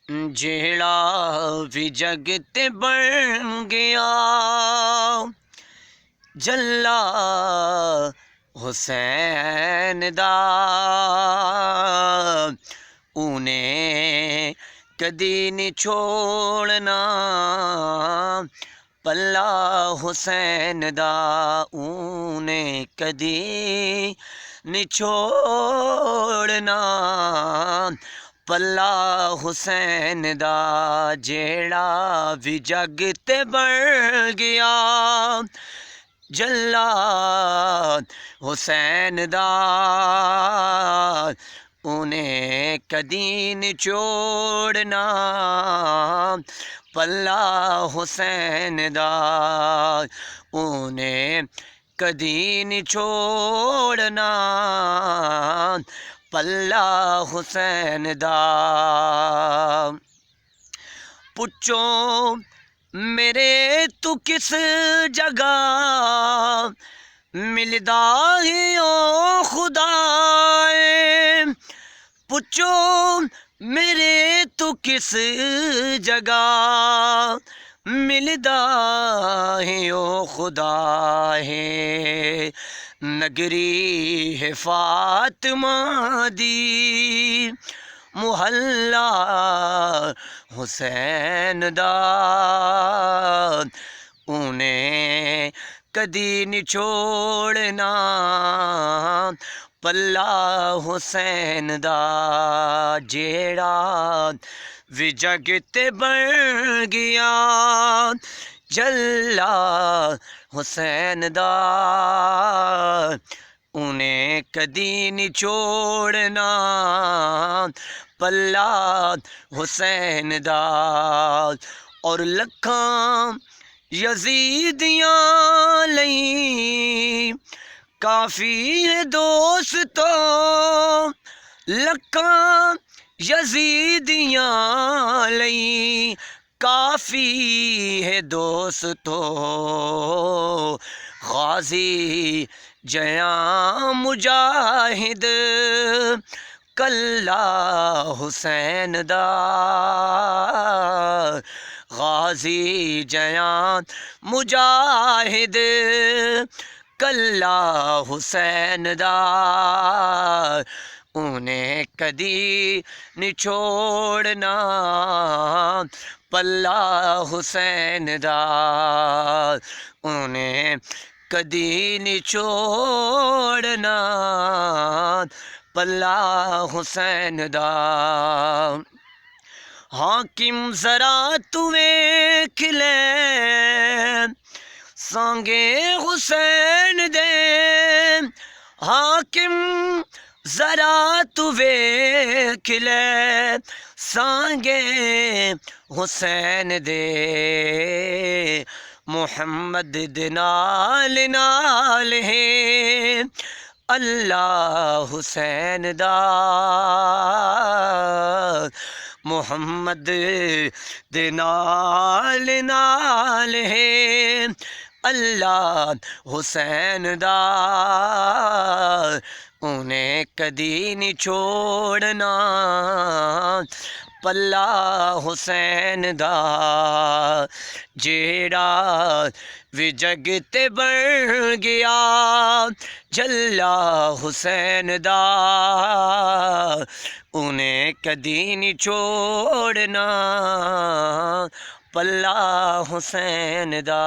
जेड़ा भी जग ते बन गया जल्ला हुसैन दा उन्हें कदी नहीं छोड़ना पल्ला हुसैन दा उन्हें कदी नहीं छोड़ना पल्ला हुसैन दा जेड़ा भी जग ते बन गया जल्ला हुसैन दा उन्हें कदी नहीं छोड़ना पल्ला हुसैन दा उन्हें कदी नहीं छोड़ना पल्ला हुसैन दा। पुछो मेरे तू किस जगह मिलदा है ओ खुदाए। पुछो मेरे तू किस जगह मिलदा है ओ खुदा है। नगरी है फातिमा दी मुहल्ला हुसैन दा उन्हें कदी नहीं छोड़ना पल्ला हुसैन दा जेड़ा भी जग ते बन गया जल्ला हुसैन दा उन्हें कदी नहीं छोड़ना पल्ला हुसैन दा। और लखां यजीदियां लई काफ़ी है दोस्तों लखां यजीदियां लई काफ़ी है दोस्तों गाजी जया मुजाहिद कल्ला हुसैन दा गाजी जया मुजाहिद कल्ला हुसैन दा उन्हें कदी नहीं छोड़ना पल्ला हुसैन दा उन्हें कदी नहीं छोड़ना पल्ला हुसैन दा। हाकिम जरा तू वेख ले सांगे हुसैन दे। हाकिम जरा तू वेख ले सांगे हुसैन दे। मुहम्मद दे नाल नाल है अल्लाह हुसैन दा मुहम्मद दे नाल नाल है अल्लाह हुसैन दा उन्हें कदी नहीं छोड़ना पल्ला हुसैन दा जेड़ा भी जग ते बन गया जल्ला हुसैन दा उन्हें कदी नहीं छोड़ना पल्ला हुसैन दा।